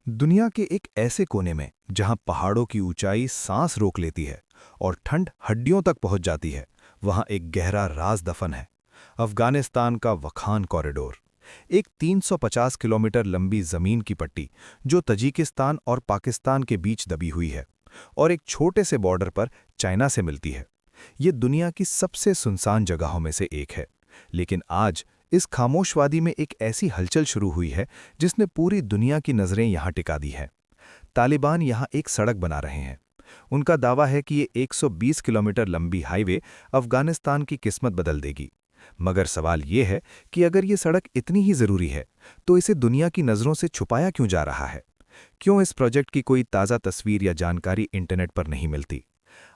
दुनिया के एक ऐसे कोने में जहां पहाड़ों की ऊंचाई सांस रोक लेती है और ठंड हड्डियों तक पहुंच जाती है, वहां एक गहरा राज दफन है। अफगानिस्तान का वखान कॉरिडोर, एक 350 किलोमीटर लंबी जमीन की पट्टी जो तजिकिस्तान और पाकिस्तान के बीच दबी हुई है और एक छोटे से बॉर्डर पर चाइना से मिलती है। ये दुनिया की सबसे सुनसान जगहों में से एक है, लेकिन आज इस खामोशवादी में एक ऐसी हलचल शुरू हुई है जिसने पूरी दुनिया की नज़रें यहां टिका दी हैं। तालिबान यहां एक सड़क बना रहे हैं। उनका दावा है कि ये 120 किलोमीटर लंबी हाईवे अफगानिस्तान की किस्मत बदल देगी। मगर सवाल ये है कि अगर ये सड़क इतनी ही ज़रूरी है, तो इसे दुनिया की नज़रों से छुपाया क्यों जा रहा है? क्यों इस प्रोजेक्ट की कोई ताज़ा तस्वीर या जानकारी इंटरनेट पर नहीं मिलती?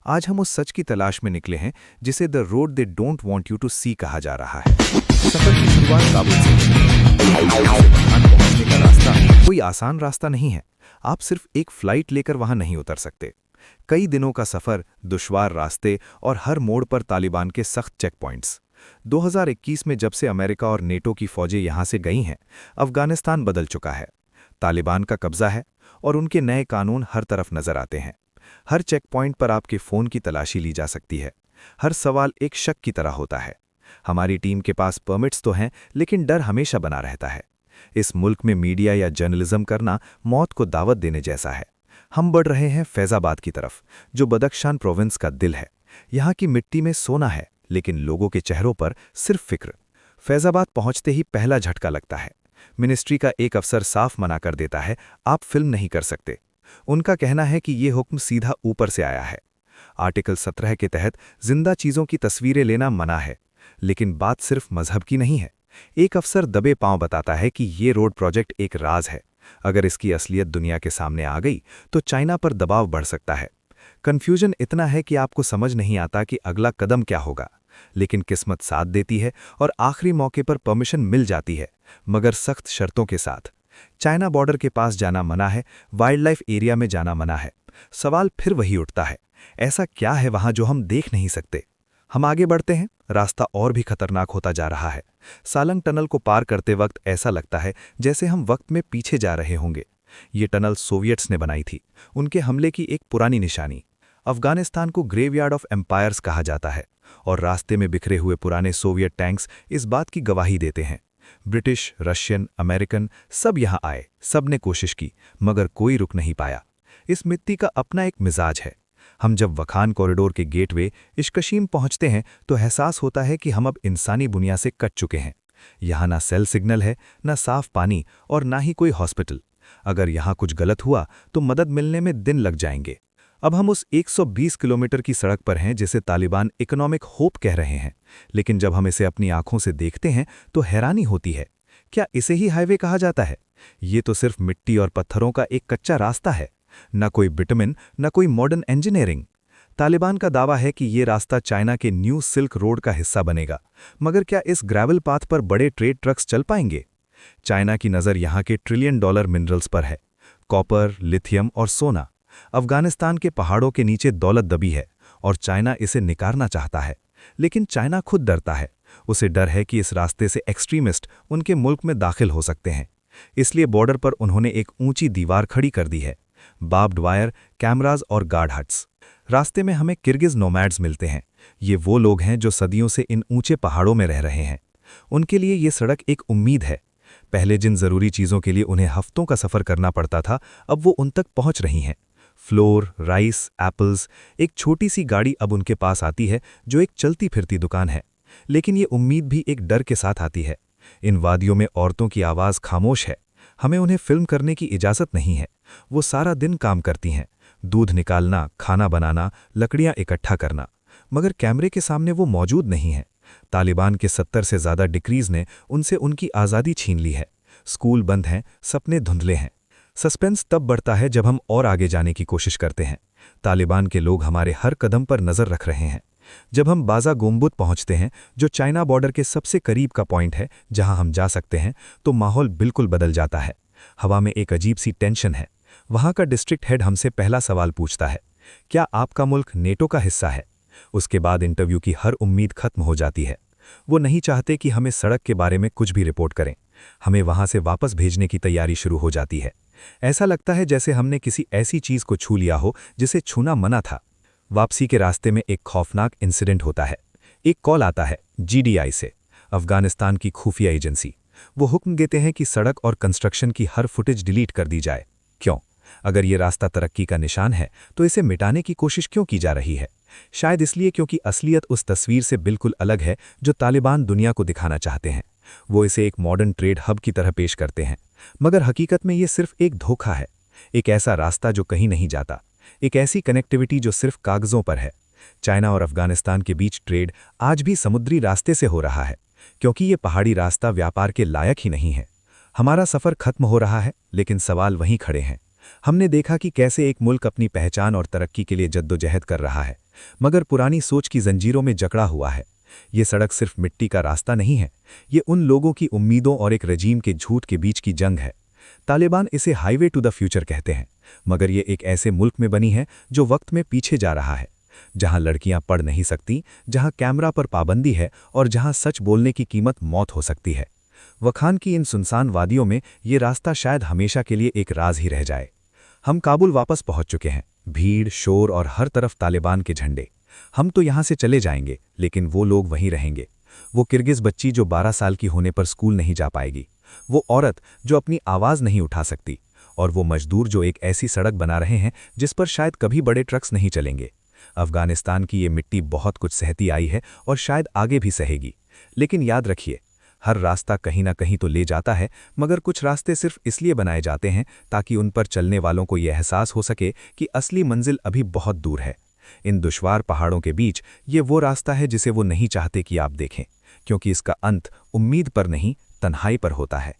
आज हम उस सच की तलाश में निकले हैं जिसे the road they don't want you to see कहा जा रहा है। सफर की शुरुआत काबुल से होती है। वहां पहुंचने का रास्ता कोई आसान रास्ता नहीं है। आप सिर्फ एक फ्लाइट लेकर वहां नहीं उतर सकते। कई दिनों का सफर, दुश्वार रास्ते और हर मोड़ पर तालिबान के सख्त चेक पॉइंट्स। 2021 में जब से अमेरिका और नेटो की फौजें यहां से गई हैं, अफगानिस्तान बदल चुका है। तालिबान का कब्जा है और उनके नए कानून हर तरफ नजर आते हैं। हर चेक पॉइंट पर आपके फ़ोन की तलाशी ली जा सकती है। हर सवाल एक शक की तरह होता है। हमारी टीम के पास परमिट्स तो हैं, लेकिन डर हमेशा बना रहता है। इस मुल्क में मीडिया या जर्नलिज्म करना मौत को दावत देने जैसा है। हम बढ़ रहे हैं फैज़ाबाद की तरफ, जो बदख्शान प्रोविंस का दिल है। यहाँ की मिट्टी में सोना है, लेकिन लोगों के चेहरों पर सिर्फ फिक्र। फैज़ाबाद पहुँचते ही पहला झटका लगता है। मिनिस्ट्री का एक अफसर साफ मना कर देता है, आप फिल्म नहीं कर सकते। उनका कहना है कि ये हुक्म सीधा ऊपर से आया है। आर्टिकल 17 के तहत जिंदा चीज़ों की तस्वीरें लेना मना है। लेकिन बात सिर्फ मजहब की नहीं है। एक अफसर दबे पांव बताता है कि ये रोड प्रोजेक्ट एक राज है। अगर इसकी असलियत दुनिया के सामने आ गई तो चाइना पर दबाव बढ़ सकता है। कन्फ्यूजन इतना है कि आपको समझ नहीं आता कि अगला कदम क्या होगा। लेकिन किस्मत साथ देती है और आखिरी मौके पर परमिशन मिल जाती है, मगर सख्त शर्तों के साथ। चाइना बॉर्डर के पास जाना मना है, वाइल्ड लाइफ एरिया में जाना मना है। सवाल फिर वही उठता है, ऐसा क्या है वहां जो हम देख नहीं सकते? हम आगे बढ़ते हैं, रास्ता और भी खतरनाक होता जा रहा है। सालंग टनल को पार करते वक्त ऐसा लगता है जैसे हम वक्त में पीछे जा रहे होंगे। ये टनल सोवियट्स ने बनाई थी, उनके हमले की एक पुरानी निशानी। अफगानिस्तान को ग्रेवयार्ड ऑफ एम्पायर्स कहा जाता है, और रास्ते में बिखरे हुए पुराने सोवियत टैंक्स इस बात की गवाही देते हैं। ब्रिटिश, रशियन, अमेरिकन सब यहाँ आए, सब ने कोशिश की, मगर कोई रुक नहीं पाया। इस मिट्टी का अपना एक मिजाज है। हम जब वखान कॉरिडोर के गेटवे इश्कशीम पहुंचते हैं तो एहसास होता है कि हम अब इंसानी दुनिया से कट चुके हैं। यहाँ ना सेल सिग्नल है, ना साफ पानी और ना ही कोई हॉस्पिटल। अगर यहाँ कुछ गलत हुआ तो मदद मिलने में दिन लग जाएंगे। अब हम उस 120 किलोमीटर की सड़क पर हैं जिसे तालिबान इकोनॉमिक होप कह रहे हैं, लेकिन जब हम इसे अपनी आंखों से देखते हैं तो हैरानी होती है। क्या इसे ही हाईवे कहा जाता है? ये तो सिर्फ मिट्टी और पत्थरों का एक कच्चा रास्ता है। न कोई बिटुमिन, न कोई मॉडर्न इंजीनियरिंग। तालिबान का दावा है कि ये रास्ता चाइना के न्यू सिल्क रोड का हिस्सा बनेगा, मगर क्या इस ग्रेवल पाथ पर बड़े ट्रेड ट्रक्स चल पाएंगे? चाइना की नज़र यहाँ के ट्रिलियन डॉलर मिनरल्स पर है, कॉपर, लिथियम और सोना। अफगानिस्तान के पहाड़ों के नीचे दौलत दबी है और चाइना इसे निकारना चाहता है, लेकिन चाइना खुद डरता है। उसे डर है कि इस रास्ते से एक्सट्रीमिस्ट उनके मुल्क में दाखिल हो सकते हैं। इसलिए बॉर्डर पर उन्होंने एक ऊंची दीवार खड़ी कर दी है, बार्ब्ड वायर, कैमराज और गार्ड हट्स। रास्ते में हमें किर्गिज नोमैड्स मिलते हैं। ये वो लोग हैं जो सदियों से इन ऊंचे पहाड़ों में रह रहे हैं। उनके लिए ये सड़क एक उम्मीद है। पहले जिन ज़रूरी चीज़ों के लिए उन्हें हफ्तों का सफ़र करना पड़ता था, अब वो उन तक पहुंच रही हैं। Floor, rice, apples. एक छोटी सी गाड़ी अब उनके पास आती है जो एक चलती फिरती दुकान है। लेकिन ये उम्मीद भी एक डर के साथ आती है। इन वादियों में औरतों की आवाज़ खामोश है। हमें उन्हें फिल्म करने की इजाज़त नहीं है। वो सारा दिन काम करती हैं, दूध निकालना, खाना बनाना, लकड़ियां इकट्ठा करना, मगर कैमरे के सामने वो मौजूद नहीं है। तालिबान के 70 से ज़्यादा डिक्रीज़ ने उनसे उनकी आज़ादी छीन ली है। स्कूल बंद हैं, सपने धुंधले हैं। सस्पेंस तब बढ़ता है जब हम और आगे जाने की कोशिश करते हैं। तालिबान के लोग हमारे हर कदम पर नज़र रख रहे हैं। जब हम बाजा गोम्बुत पहुंचते हैं, जो चाइना बॉर्डर के सबसे करीब का पॉइंट है जहां हम जा सकते हैं, तो माहौल बिल्कुल बदल जाता है। हवा में एक अजीब सी टेंशन है। वहां का डिस्ट्रिक्ट हेड हमसे पहला सवाल पूछता है, क्या आपका मुल्क नेटो का हिस्सा है? उसके बाद इंटरव्यू की हर उम्मीद खत्म हो जाती है। वो नहीं चाहते कि हमें सड़क के बारे में कुछ भी रिपोर्ट करें। हमें वहां से वापस भेजने की तैयारी शुरू हो जाती है। ऐसा लगता है जैसे हमने किसी ऐसी चीज को छू लिया हो जिसे छूना मना था। वापसी के रास्ते में एक खौफनाक इंसिडेंट होता है। एक कॉल आता है GDI से, अफगानिस्तान की खुफिया एजेंसी। वो हुक्म देते हैं कि सड़क और कंस्ट्रक्शन की हर फुटेज डिलीट कर दी जाए। क्यों? अगर ये रास्ता तरक्की का निशान है तो इसे मिटाने की कोशिश क्यों की जा रही है? शायद इसलिए क्योंकि असलियत उस तस्वीर से बिल्कुल अलग है जो तालिबान दुनिया को दिखाना चाहते हैं। वो इसे एक मॉडर्न ट्रेड हब की तरह पेश करते हैं, मगर हकीकत में ये सिर्फ एक धोखा है। एक ऐसा रास्ता जो कहीं नहीं जाता, एक ऐसी कनेक्टिविटी जो सिर्फ कागजों पर है। चाइना और अफगानिस्तान के बीच ट्रेड आज भी समुद्री रास्ते से हो रहा है, क्योंकि ये पहाड़ी रास्ता व्यापार के लायक ही नहीं है। हमारा सफ़र खत्म हो रहा है, लेकिन सवाल वहीं खड़े हैं। हमने देखा कि कैसे एक मुल्क अपनी पहचान और तरक्की के लिए जद्दोजहद कर रहा है, मगर पुरानी सोच की जंजीरों में जकड़ा हुआ है। ये सड़क सिर्फ मिट्टी का रास्ता नहीं है, ये उन लोगों की उम्मीदों और एक रजीम के झूठ के बीच की जंग है। तालिबान इसे हाईवे टू द फ्यूचर कहते हैं, मगर ये एक ऐसे मुल्क में बनी है जो वक्त में पीछे जा रहा है, जहां लड़कियां पढ़ नहीं सकती, जहां कैमरा पर पाबंदी है और जहां सच बोलने की कीमत मौत हो सकती है। वखान की इन सुनसान वादियों में ये रास्ता शायद हमेशा के लिए एक राज ही रह जाए। हम काबुल वापस पहुंच चुके हैं। भीड़, शोर और हर तरफ तालिबान के झंडे। हम तो यहां से चले जाएंगे, लेकिन वो लोग वहीं रहेंगे। वो किर्गिज बच्ची जो 12 साल की होने पर स्कूल नहीं जा पाएगी, वो औरत जो अपनी आवाज़ नहीं उठा सकती, और वो मजदूर जो एक ऐसी सड़क बना रहे हैं जिस पर शायद कभी बड़े ट्रक्स नहीं चलेंगे। अफगानिस्तान की ये मिट्टी बहुत कुछ सहती आई है और शायद आगे भी सहेगी। लेकिन याद रखिए, हर रास्ता कहीं ना कहीं तो ले जाता है, मगर कुछ रास्ते सिर्फ इसलिए बनाए जाते हैं ताकि उन पर चलने वालों को यह एहसास हो सके कि असली मंजिल अभी बहुत दूर है। इन दुश्वार पहाड़ों के बीच ये वो रास्ता है जिसे वो नहीं चाहते कि आप देखें, क्योंकि इसका अंत उम्मीद पर नहीं, तन्हाई पर होता है।